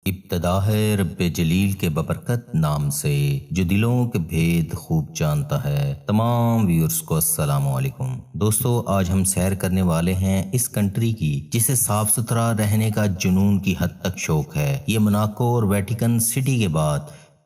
ابتدا ہے رب جلیل کے ببرکت نام سے جو دلوں کے بھید خوب جانتا ہے۔ تمام ویورز کو السلام علیکم۔ دوستو، آج ہم سیر کرنے والے ہیں اس کنٹری کی جسے صاف ستھرا رہنے کا جنون کی حد تک شوق ہے۔ یہ موناکو اور ویٹیکن سٹی کے بعد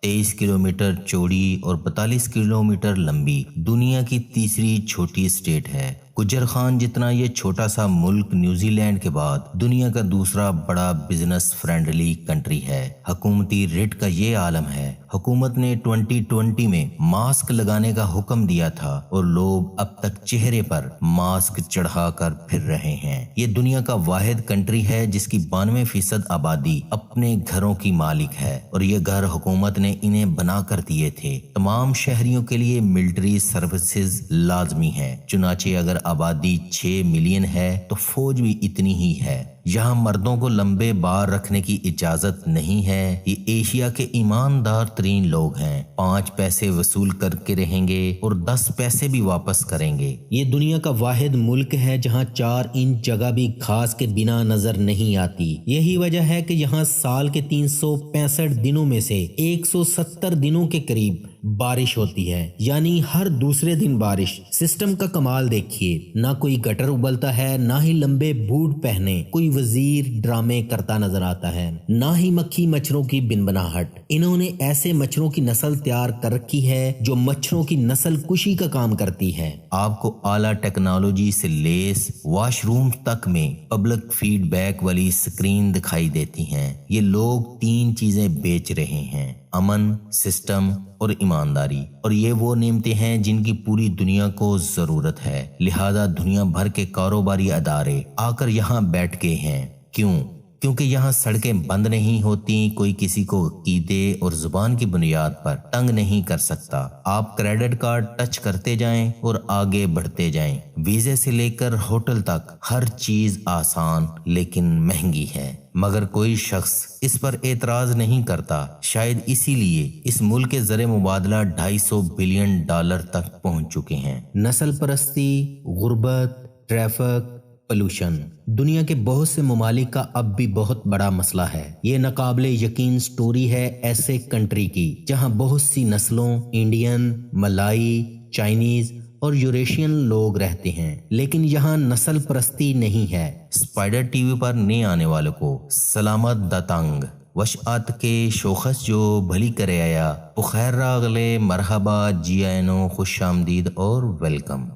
23 کلومیٹر چوڑی اور 42 کلومیٹر لمبی دنیا کی تیسری چھوٹی اسٹیٹ ہے۔ گجر خان جتنا یہ چھوٹا سا ملک نیوزی لینڈ کے بعد دنیا کا دوسرا بڑا بزنس فرینڈلی کنٹری ہے۔ حکومتی ریٹ کا یہ عالم ہے۔ حکومت نے 2020 میں ماسک لگانے کا حکم دیا تھا اور لوگ اب تک چہرے پر ماسک چڑھا کر پھر رہے ہیں۔ یہ دنیا کا واحد کنٹری ہے جس کی 92% آبادی اپنے گھروں کی مالک ہے اور یہ گھر حکومت نے انہیں بنا کر دیے تھے۔ تمام شہریوں کے لیے ملٹری سروسز لازمی ہے، چنانچہ اگر آبادی 6 ملین ہے تو فوج بھی اتنی ہی ہے۔ یہاں مردوں کو لمبے بال رکھنے کی اجازت نہیں ہے۔ یہ ایشیا کے ایماندار ترین لوگ ہیں۔ 5 پیسے وصول کر کے رہیں گے اور 10 پیسے بھی واپس کریں گے۔ یہ دنیا کا واحد ملک ہے جہاں 4 انچ جگہ بھی گھاس کے بنا نظر نہیں آتی۔ یہی وجہ ہے کہ یہاں سال کے 365 دنوں میں سے 170 دنوں کے قریب بارش ہوتی ہے، یعنی ہر دوسرے دن بارش۔ سسٹم کا کمال دیکھیے، نہ کوئی گٹر ابلتا ہے، نہ ہی لمبے بوٹ پہنے کوئی وزیر ڈرامے کرتا نظر آتا ہے، نہ ہی مکھی مچھروں کی بنبناہٹ۔ انہوں نے ایسے مچھروں کی نسل تیار کر رکھی ہے جو مچھروں کی نسل کشی کا کام کرتی ہے۔ آپ کو اعلیٰ ٹیکنالوجی سے لیس واش روم تک میں پبلک فیڈ بیک والی سکرین دکھائی دیتی ہیں۔ یہ لوگ 3 چیزیں بیچ رہے ہیں: امن، سسٹم اور ایمانداری، اور یہ وہ نعمتیں ہیں جن کی پوری دنیا کو ضرورت ہے۔ لہذا دنیا بھر کے کاروباری ادارے آ کر یہاں بیٹھ گئے ہیں۔ کیونکہ یہاں سڑکیں بند نہیں ہوتی، کوئی کسی کو عقیدے اور زبان کی بنیاد پر تنگ نہیں کر سکتا۔ آپ کریڈٹ کارڈ ٹچ کرتے جائیں اور آگے بڑھتے جائیں۔ ویزے سے لے کر ہوٹل تک ہر چیز آسان لیکن مہنگی ہے، مگر کوئی شخص اس پر اعتراض نہیں کرتا۔ شاید اسی لیے اس ملک کے زر مبادلہ $250 بلین تک پہنچ چکے ہیں۔ نسل پرستی، غربت، ٹریفک، پولوشن دنیا کے بہت سے ممالک کا اب بھی بہت بڑا مسئلہ ہے۔ یہ ناقابل یقین سٹوری ہے ایسے کنٹری کی جہاں بہت سی نسلوں، انڈین، ملائی، چائنیز اور یوریشین لوگ رہتے ہیں، لیکن یہاں نسل پرستی نہیں ہے۔ اسپائڈر ٹی وی پر نئے آنے والوں کو سلامت داتنگ وشعت کے شوخص جو بھلی کرے آیا بخیر راغلے، مرحبا، جی آئینو، خوش آمدید اور ویلکم۔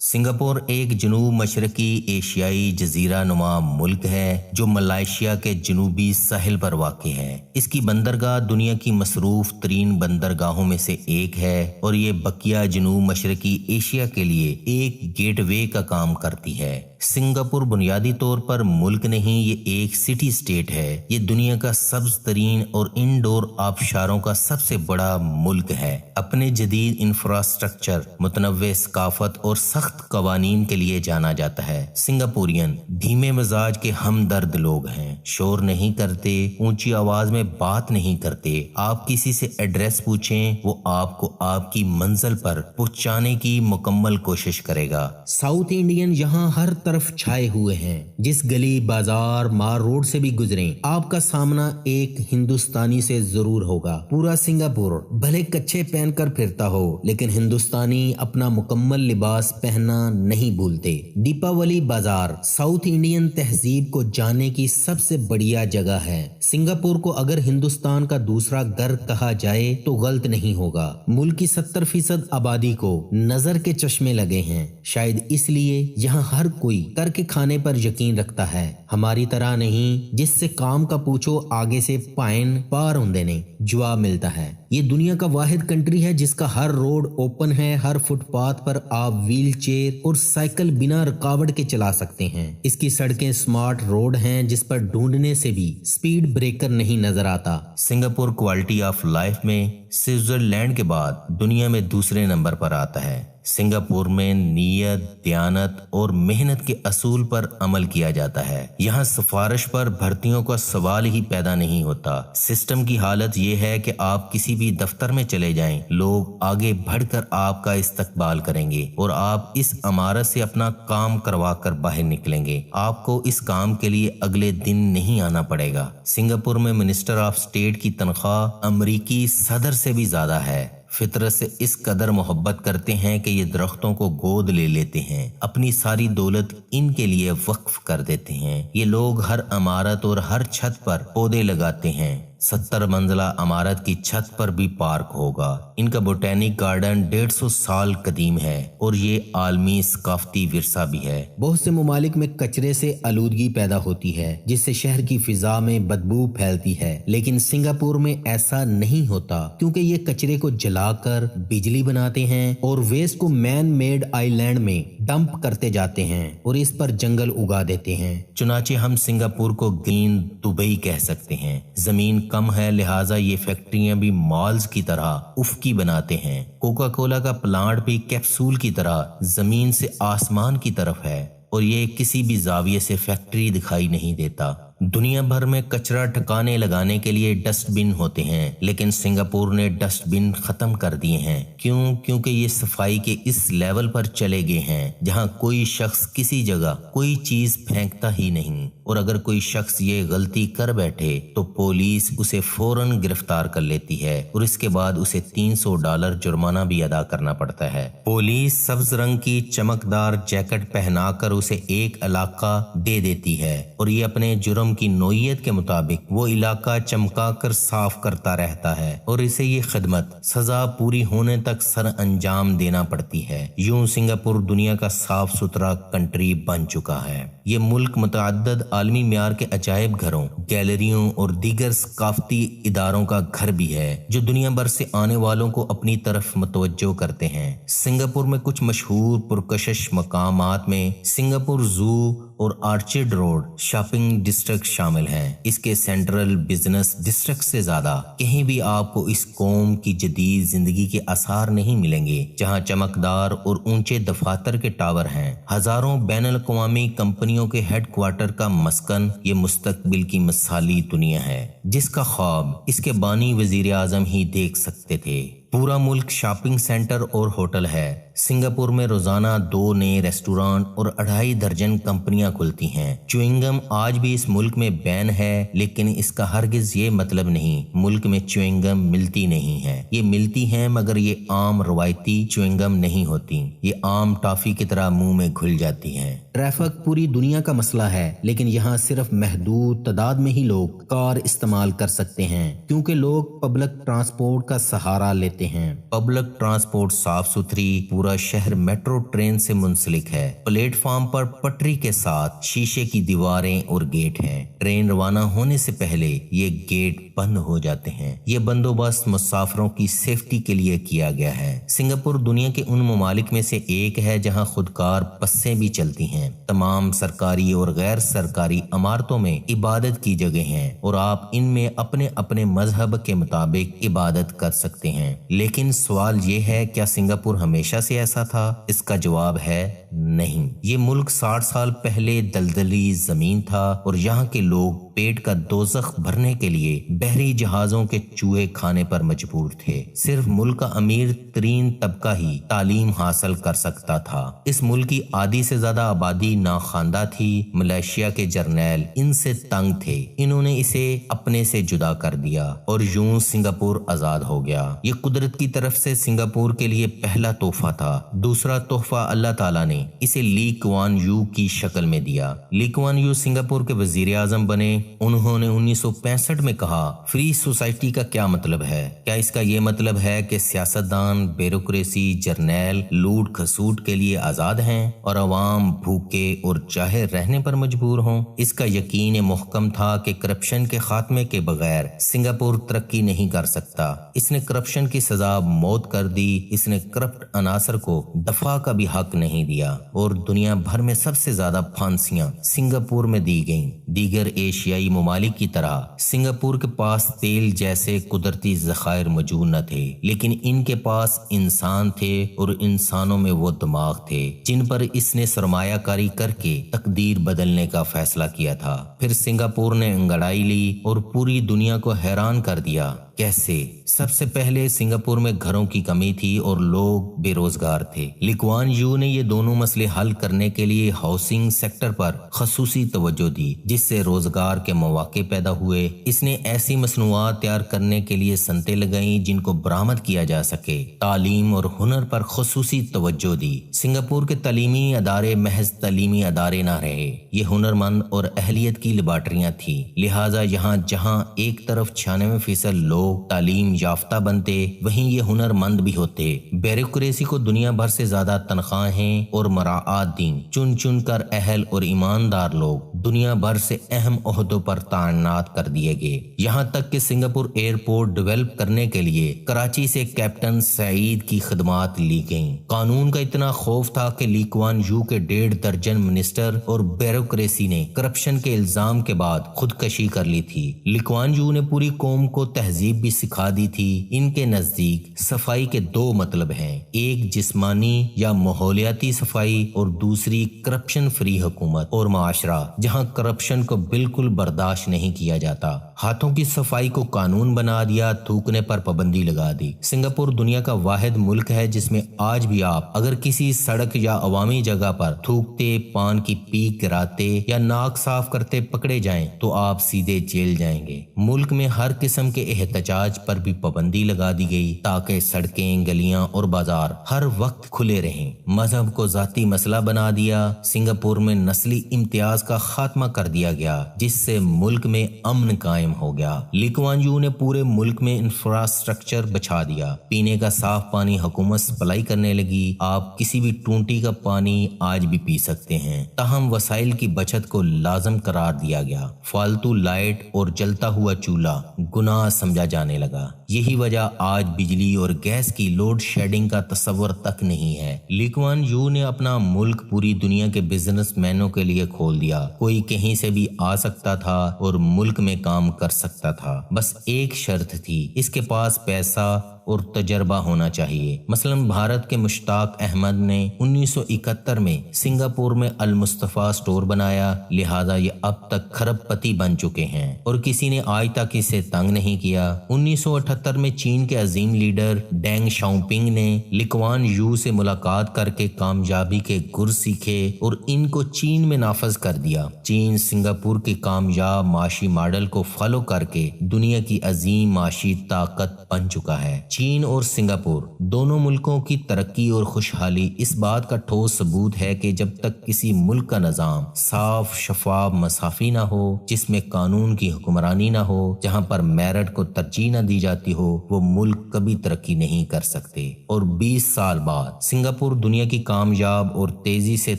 سنگاپور ایک جنوب مشرقی ایشیائی جزیرہ نما ملک ہے جو ملائیشیا کے جنوبی ساحل پر واقع ہے۔ اس کی بندرگاہ دنیا کی مصروف ترین بندرگاہوں میں سے ایک ہے اور یہ بقیہ جنوب مشرقی ایشیا کے لیے ایک گیٹ وے کا کام کرتی ہے۔ سنگاپور بنیادی طور پر ملک نہیں، یہ ایک سٹی اسٹیٹ ہے۔ یہ دنیا کا سبز ترین اور انڈور آبشاروں کا سب سے بڑا ملک ہے۔ اپنے جدید انفراسٹرکچر، متنوع ثقافت اور سخت قوانین کے لیے جانا جاتا ہے۔ سنگاپورین دھیمے مزاج کے ہمدرد لوگ ہیں، شور نہیں کرتے، اونچی آواز میں بات نہیں کرتے۔ آپ کسی سے ایڈریس پوچھیں، وہ آپ کو آپ کی منزل پر پہنچانے کی مکمل کوشش کرے گا۔ ساؤتھ انڈین یہاں ہر طرف چھائے ہوئے ہیں۔ جس گلی، بازار، مار روڈ سے بھی گزریں، آپ کا سامنا ایک ہندوستانی سے ضرور ہوگا۔ پورا سنگاپور بھلے کچھے پہن کر پھرتا ہو، لیکن ہندوستانی اپنا مکمل لباس پہننا نہیں بھولتے۔ دیپاولی بازار ساؤتھ انڈین تہذیب کو جاننے کی سب سے بڑھیا جگہ ہے۔ سنگاپور کو اگر ہندوستان کا دوسرا گھر کہا جائے تو غلط نہیں ہوگا۔ ملک کی 70% آبادی کو نظر کے چشمے لگے ہیں، شاید اس لیے یہاں ہر کوئی کر کے کھانے پر یقین رکھتا ہے، ہماری طرح نہیں جس سے کام کا پوچھو آگے سے پائن پار ہوندے نے جواب ملتا ہے۔ یہ دنیا کا واحد کنٹری ہے جس کا ہر روڈ اوپن ہے، ہر فٹ پاتھ پر آپ ویل چیئر اور سائیکل بنا رکاوٹ کے چلا سکتے ہیں۔ اس کی سڑکیں سمارٹ روڈ ہیں جس پر ڈھونڈنے سے بھی سپیڈ بریکر نہیں نظر آتا۔ سنگاپور کوالٹی آف لائف میں سوئٹزرلینڈ کے بعد دنیا میں دوسرے نمبر پر آتا ہے۔ सिंगापुर में नीयत, दयानत और मेहनत के असूल पर अमल किया जाता है। यहाँ सिफारिश पर भर्तियों का सवाल ही पैदा नहीं होता। सिस्टम की हालत ये है कि आप किसी भी दफ्तर में चले जाएं, लोग आगे बढ़कर आपका इस्तकबाल करेंगे और आप इस इमारत से अपना काम करवा कर बाहर निकलेंगे। आपको इस काम के लिए अगले दिन नहीं आना पड़ेगा। सिंगापुर में मिनिस्टर ऑफ स्टेट की तनख्वाह अमरीकी सदर से भी ज्यादा है। फितरत से इस कदर मोहब्बत करते हैं कि ये दरख्तों को गोद ले लेते हैं, अपनी सारी दौलत इनके लिए वक्फ कर देते हैं। ये लोग हर इमारत और हर छत पर पौधे लगाते हैं। 70 मंजिला इमारत की छत पर भी पार्क होगा। इनका बोटेनिक गार्डन 150 साल कदीम है और ये आलमी सकाफती विरसा भी है। बहुत से ममालिक में कचरे से आलूदगी पैदा होती है जिससे शहर की फिजा में बदबू फैलती है, लेकिन सिंगापुर में ऐसा नहीं होता क्योंकि ये कचरे को जलाकर बिजली बनाते हैं और वेस्ट को मैन मेड आइलैंड में डंप करते जाते हैं और इस पर जंगल उगा देते हैं। चुनाचे हम सिंगापुर को ग्रीन दुबई कह सकते हैं। जमीन कम है, लिहाजा ये फैक्ट्रियां भी मॉल्स की तरह उफकी बनाते हैं। कोका कोला का प्लांट भी कैप्सूल की तरह जमीन से आसमान की तरफ है और ये किसी भी जाविये से फैक्ट्री दिखाई नहीं देता। दुनिया भर में कचरा ठिकाने लगाने के लिए डस्टबिन होते हैं, लेकिन सिंगापुर ने डस्टबिन खत्म कर दिए हैं। क्यों? क्योंकि ये सफाई के इस लेवल पर चले गए हैं जहां कोई शख्स किसी जगह कोई चीज फेंकता ही नहीं, और अगर कोई शख्स ये गलती कर बैठे तो पुलिस उसे फौरन गिरफ्तार कर लेती है और इसके बाद उसे $300 जुर्माना भी अदा करना पड़ता है। पुलिस सब्ज रंग की चमकदार जैकेट पहनाकर उसे एक इलाका दे देती है और ये अपने जुर्म की नोयत के मुताबिक वो इलाका चमका कर साफ करता रहता है और इसे ये खिदमत सजा पूरी होने तक सर अंजाम देना पड़ती है। यूं सिंगापुर दुनिया का साफ सुथरा कंट्री बन चुका है। ये मुल्क मुतअद्दिद आलमी म्यार के अजायब घरों, गैलरियों और दीगर सकाफती इदारों का घर भी है जो दुनिया भर से आने वालों को अपनी तरफ मुतवज्जो करते हैं। सिंगापुर में कुछ मशहूर पुरकशिश मकामात में सिंगापुर जू और आर्चिड रोड शॉपिंग डिस्ट्रिक्ट शामिल हैं। इसके सेंट्रल बिजनेस डिस्ट्रिक्ट से ज्यादा कहीं भी आपको इस कौम की जदीद जिंदगी के आसार नहीं मिलेंगे, जहां चमकदार और ऊंचे दफातर के टावर हैं। हजारों बैनुल अक़वामी कंपनियों के हेडक्वार्टर का मस्कन ये मुस्तकबिल की मिसाली दुनिया है जिसका ख्वाब इसके बानी वजीर आजम ही देख सकते थे। पूरा मुल्क शॉपिंग सेंटर और होटल है। सिंगापुर में रोजाना 2 नए रेस्टोरेंट और 2.5 दर्जन कंपनियां खुलती हैं। च्युइंगम आज भी इस मुल्क में बैन है, लेकिन इसका हरगिज ये मतलब नहीं मुल्क में च्युइंगम मिलती नहीं है। ये मिलती हैं मगर ये आम रवायती च्युइंगम नहीं होती। ये आम टॉफी की तरह मुंह में घुल जाती हैं। ट्रैफिक पूरी दुनिया का मसला है, लेकिन यहाँ सिर्फ महदूद तादाद में ही लोग कार इस्तेमाल कर सकते हैं क्योंकि लोग पब्लिक ट्रांसपोर्ट का सहारा लेते हैं। पब्लिक ट्रांसपोर्ट साफ सुथरी, पूरा शहर मेट्रो ट्रेन से मुंसलिक है। प्लेटफॉर्म पर पटरी के साथ शीशे की दीवारें और गेट हैं। ट्रेन रवाना होने से पहले ये गेट बंद हो जाते हैं। ये बंदोबस्त मुसाफिरों की सेफ्टी के लिए किया गया है। सिंगापुर दुनिया के उन ममालिक में से एक है जहां खुदकार बसें भी चलती हैं। तमाम सरकारी और गैर सरकारी इमारतों में इबादत की जगह हैं और आप इनमें अपने अपने मजहब के मुताबिक इबादत कर सकते हैं। लेकिन सवाल ये है, क्या सिंगापुर हमेशा से ऐसा था? इसका जवाब है नहीं। ये मुल्क 60 साल पहले दलदली जमीन था और यहाँ के लोग पेट का दोज़ख भरने के लिए बहरी जहाजों के चूहे खाने पर मजबूर थे। सिर्फ मुल्क का अमीर तरीन तबका ही तालीम हासिल कर सकता था। इस मुल्क की आधी से ज्यादा आबादी नाखानदा थी। मलेशिया के जर्नैल इनसे तंग थे। इन्होंने इसे अपने से जुदा कर दिया और यूं सिंगापुर आजाद हो गया। ये कुदरत की तरफ से सिंगापुर के लिए पहला तोहफा था। दूसरा तोहफा अल्लाह ताला ने इसे ली कुआन यू की शक्ल में दिया। ली कुआन यू सिंगापुर के वजीर आजम बने। उन्होंने 1965 में कहा, फ्री सोसाइटी का क्या मतलब है? क्या इसका ये मतलब है कि सियासतदान, ब्यूरोक्रेसी, जर्नैल लूट खसूट के लिए आजाद हैं और अवाम भूखे और चाहे रहने पर मजबूर हों? इसका यकीन मुहकम था कि करप्शन के खात्मे के बगैर सिंगापुर तरक्की नहीं कर सकता। इसने करप्शन की सजा मौत कर दी। इसने करप्ट अनासर को दफा का भी हक नहीं दिया और दुनिया भर में सबसे ज्यादा फांसियां सिंगापुर में दी गईं। दीगर एशियाई ममालिक की तरह सिंगापुर के पास तेल जैसे कुदरती ज़खायर मौजूद न थे, लेकिन इनके पास इंसान थे और इंसानों में वो दिमाग थे जिन पर इसने सरमायाकारी करके तकदीर बदलने का फैसला किया था। फिर सिंगापुर ने अंगड़ाई ली और पूरी दुनिया को हैरान कर दिया। कैसे? सबसे पहले सिंगापुर में घरों की कमी थी और लोग बेरोजगार थे। ली कुआन यू ने ये दोनों मसले हल करने के लिए हाउसिंग सेक्टर पर खसूसी तवज्जो दी, जिससे रोजगार के मौके पैदा हुए। इसने ऐसी मसनूआत तैयार करने के लिए सनतें लगाई जिनको बरामद किया जा सके। तालीम और हुनर पर खसूसी तवज्जो दी। सिंगापुर के तालीमी अदारे महज तालीमी अदारे न रहे, ये हुनरमंद और अहलियत की लेबॉर्टरियां थी। लिहाजा यहाँ जहाँ एक तरफ 96% लोग तालीम याफ्ता बनते, वहीं ये हुनरमंद भी होते। ब्यूरोक्रेसी को दुनिया भर से ज्यादा तनख्वाहें और मराआत दी। चुन चुन कर अहल और ईमानदार लोग दुनिया भर से अहम ओहदों पर तैनात कर दिए गए। यहाँ तक कि सिंगापुर एयरपोर्ट डेवलप करने के लिए कराची से कैप्टन सईद की खिदमात ली गईं। कानून का इतना खौफ था कि ली कुआन यू के 1.5 दर्जन मिनिस्टर और ब्यूरोक्रेसी ने करप्शन के इल्जाम के बाद खुदकशी कर ली थी। ली कुआन यू ने पूरी कौम को तहजीब भी सिखा दी थी। इनके नजदीक सफाई के 2 मतलब हैं, एक जिस्मानी या माहौलियाती सफाई और दूसरी करप्शन फ्री हुकूमत और माशरा जहां करप्शन को बिल्कुल बर्दाश्त नहीं किया जाता। हाथों की सफाई को कानून बना दिया, थूकने पर पाबंदी लगा दी। सिंगापुर दुनिया का वाहिद मुल्क है जिसमें आज भी आप अगर किसी सड़क या अवामी जगह पर थूकते, पान की पीक गिराते या नाक साफ करते पकड़े जाएं तो आप सीधे जेल जाएंगे। मुल्क में हर किस्म के एहतजाज पर भी पाबंदी लगा दी गई ताकि सड़कें, गलियां और बाजार हर वक्त खुले रहें। मजहब को जाती मसला बना दिया। सिंगापुर में नस्ली इम्तियाज का खात्मा कर दिया गया, जिससे मुल्क में अमन कायम हो गया। ली कुआन यू ने पूरे मुल्क में इंफ्रास्ट्रक्चर बिछा दिया। पीने का साफ पानी हुकूमत सप्लाई करने लगी। आप किसी भी टूंटी का पानी आज भी पी सकते हैं। ताहम वसाइल की बचत को लाजम करार दिया गया। फालतू लाइट और जलता हुआ चूल्हा गुनाह समझा जाने लगा। यही वजह आज बिजली और गैस की लोड शेडिंग का तस्वर तक नहीं है। ली कुआन यू ने अपना मुल्क पूरी दुनिया के बिजनेसमैनों के लिए खोल दिया। कोई कहीं से भी आ सकता था और मुल्क में काम कर सकता था। बस एक शर्त थी, इसके पास पैसा और तजर्बा होना चाहिए। मसलन भारत के मुश्ताक अहमद ने 1971 में सिंगापुर में अल मुस्तफा स्टोर बनाया, लिहाजा ये अब तक खरबपति बन चुके हैं और किसी ने आज तक इसे तंग नहीं किया। 1978 में चीन के अजीम लीडर डेंग शाओपिंग ने ली कुआन यू से मुलाकात करके कामयाबी के गुर सीखे और इनको चीन में नाफज कर दिया। चीन सिंगापुर के कामयाब माशी मॉडल को फॉलो करके दुनिया की अजीम माशी ताकत बन चुका है। चीन और सिंगापुर दोनों मुल्कों की तरक्की और खुशहाली इस बात का ठोस सबूत है कि जब तक किसी मुल्क का निजाम साफ, शफाफ, मसाफी ना हो, जिसमें कानून की हुक्मरानी ना हो, जहां पर मेरिट को तरजीह न दी जाती हो, वो मुल्क कभी तरक्की नहीं कर सकते। और 20 साल बाद सिंगापुर दुनिया की कामयाब और तेजी से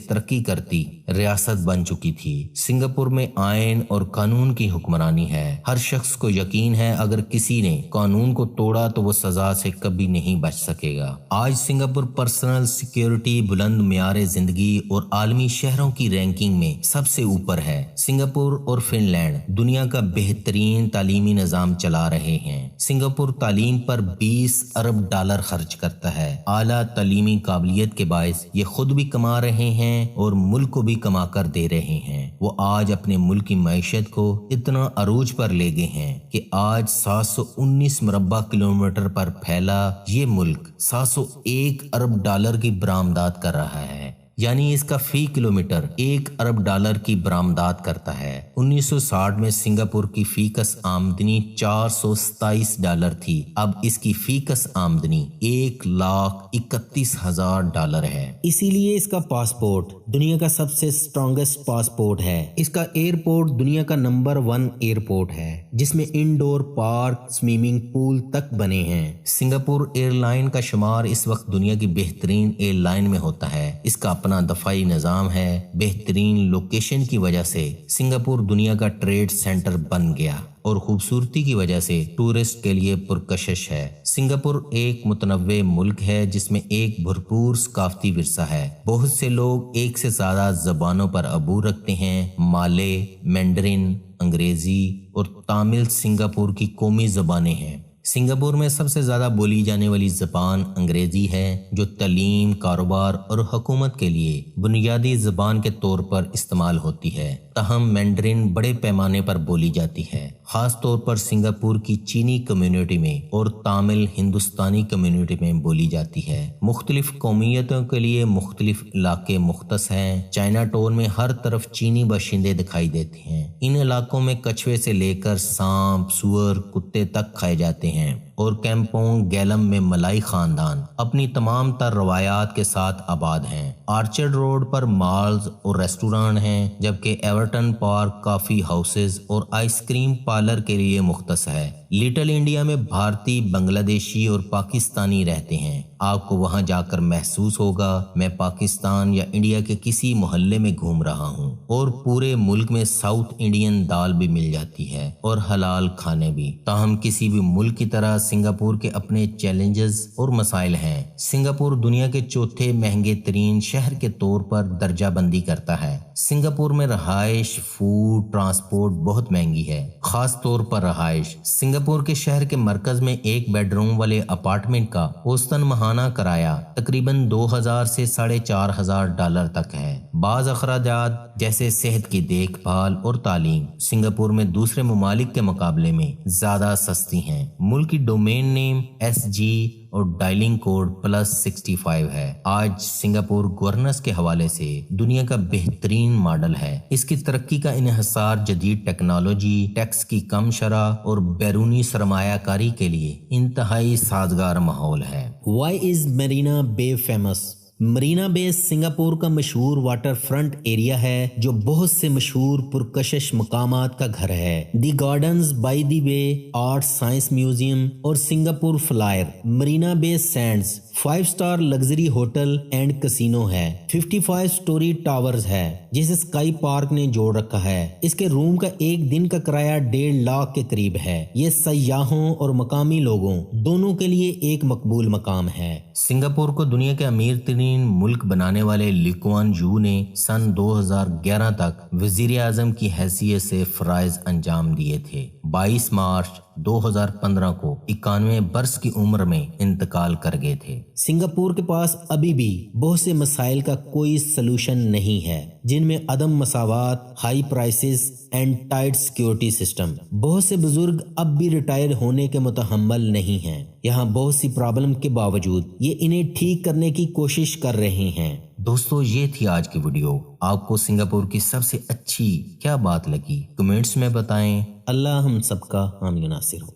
तरक्की करती रियासत बन चुकी थी। सिंगापुर में आयन और कानून की हुक्मरानी है। हर शख्स को यकीन है अगर किसी ने कानून को तोड़ा तो वो सजा से कभी नहीं बच सकेगा। आज सिंगापुर पर्सनल सिक्योरिटी, बुलंद मियार जिंदगी और आलमी शहरों की रैंकिंग में सबसे ऊपर है। सिंगापुर और फिनलैंड दुनिया का बेहतरीन तालीमी निजाम चला रहे हैं। सिंगापुर तालीम पर 20 अरब डॉलर खर्च करता है। आला तालीमी काबिलियत के बायस ये खुद भी कमा रहे हैं और मुल्क को भी कमा कर दे रहे हैं। वो आज अपने मुल्क की मैशत को इतना अरूज पर ले गए हैं कि आज 719 मुरब्बा किलोमीटर पर फैला ये मुल्क 701 अरब डॉलर की बरामदात कर रहा है, यानी इसका फी किलोमीटर 1 अरब डॉलर की बरामदात करता है। 1960 में सिंगापुर की फीकस आमदनी 427 डॉलर थी। अब इसकी फीकस आमदनी 1,31,000 डॉलर है। इसीलिए इसका पासपोर्ट दुनिया का सबसे स्ट्रॉन्गेस्ट पासपोर्ट है। इसका एयरपोर्ट दुनिया का नंबर 1 एयरपोर्ट है, जिसमें इंडोर पार्क, स्विमिंग पूल तक बने हैं। सिंगापुर एयरलाइन का शुमार इस वक्त दुनिया की बेहतरीन एयरलाइन में होता है। इसका اپنا دفاعی نظام ہے، بہترین لوکیشن کی وجہ سے سنگاپور دنیا کا ٹریڈ سینٹر بن گیا اور خوبصورتی کی وجہ سے ٹورسٹ کے لیے پرکشش ہے۔ سنگاپور ایک متنوع ملک ہے جس میں ایک بھرپور ثقافتی ورثہ ہے۔ بہت سے لوگ ایک سے زیادہ زبانوں پر عبور رکھتے ہیں۔ مالے، مینڈرن، انگریزی اور تامل سنگاپور کی قومی زبانیں ہیں۔ سنگاپور میں سب سے زیادہ بولی جانے والی زبان انگریزی ہے، جو تعلیم، کاروبار اور حکومت کے لیے بنیادی زبان کے طور پر استعمال ہوتی ہے۔ تاہم مینڈرن بڑے پیمانے پر بولی جاتی ہے، خاص طور پر سنگاپور کی چینی کمیونٹی میں اور تامل ہندوستانی کمیونٹی میں بولی جاتی ہے۔ مختلف قومیتوں کے لیے مختلف علاقے مختص ہیں۔ چائنا ٹاؤن میں ہر طرف چینی باشندے دکھائی دیتے ہیں۔ ان علاقوں میں کچھوے سے لے کر سانپ، سور، کتے تک کھائے جاتے ہیں اور کیمپونگ گیلم میں ملائی خاندان اپنی تمام تر روایات کے ساتھ آباد ہیں۔ آرچرڈ روڈ پر مالز اور ریسٹورانٹ ہیں، جبکہ ایورٹن پارک کافی ہاؤسز اور آئس کریم پارلر کے لیے مختص ہے۔ لٹل انڈیا میں بھارتی، بنگلہ دیشی اور پاکستانی رہتے ہیں۔ آپ کو وہاں جا کر محسوس ہوگا میں پاکستان یا انڈیا کے کسی محلے میں گھوم رہا ہوں۔ اور پورے ملک میں ساؤتھ انڈین دال بھی مل جاتی ہے اور حلال کھانے بھی۔ تاہم کسی بھی ملک کی طرح سنگاپور کے اپنے چیلنجز اور مسائل ہیں۔ سنگاپور دنیا کے چوتھے مہنگے ترین شہر کے طور پر درجہ بندی کرتا ہے۔ سنگاپور میں رہائش، فوڈ، ٹرانسپورٹ بہت مہنگی ہے، خاص طور پر رہائش۔ سنگاپور کے شہر کے مرکز میں ایک بیڈ روم والے اپارٹمنٹ کا اوسطاً ماہانہ کرایہ تقریباً 2000 سے $4500 تک ہے۔ بعض اخراجات جیسے صحت کی دیکھ بھال اور تعلیم سنگاپور میں دوسرے ممالک کے مقابلے میں زیادہ سستی ہیں۔ ملک کی ڈومین نیم SG اور ڈائلنگ کوڈ +65 ہے۔ آج سنگاپور گورننس کے حوالے سے دنیا کا بہترین ماڈل ہے۔ اس کی ترقی کا انحصار جدید ٹیکنالوجی، ٹیکس کی کم شرح اور بیرونی سرمایہ کاری کے لیے انتہائی سازگار ماحول ہے۔ Why is Marina Bay famous؟ Marina Bay Singapore کا مشہور واٹر فرنٹ ایریا ہے جو بہت سے مشہور پرکشش مقامات کا گھر ہے۔ دی گارڈنز بائی دی بے، آرٹ سائنس میوزیم اور سنگاپور فلائر۔ مرینا بے sends 5 star luxury hotel and casino ہے۔ 55 سٹوری ٹاورز ہے جسے اسکائی پارک نے جوڑ رکھا ہے۔ اس کے روم کا ایک دن کا کرایہ 1.5 لاکھ کے قریب ہے۔ یہ سیاحوں اور مقامی لوگوں دونوں کے لیے ایک مقبول مقام ہے۔ سنگاپور کو دنیا کے امیر ترین ملک بنانے والے لی کوان یو نے سن 2011 تک وزیر اعظم کی حیثیت سے فرائض انجام دیے تھے۔ 22 مارچ 2015 کو 91 برس کی عمر میں انتقال کر گئے تھے۔ سنگاپور کے پاس ابھی بھی بہت سے مسائل کا کوئی سلوشن نہیں ہے، جن میں عدم مساوات، high prices and tight security system. بہت سے بزرگ اب بھی ریٹائر ہونے کے متحمل نہیں ہیں۔ یہاں بہت سی پرابلم کے باوجود یہ انہیں ٹھیک کرنے کی کوشش کر رہے ہیں۔ دوستو، یہ تھی آج کی ویڈیو۔ آپ کو سنگاپور کی سب سے اچھی کیا بات لگی؟ کمنٹس میں بتائیں۔ اللہ ہم سب کا حامی و ناصر ہو۔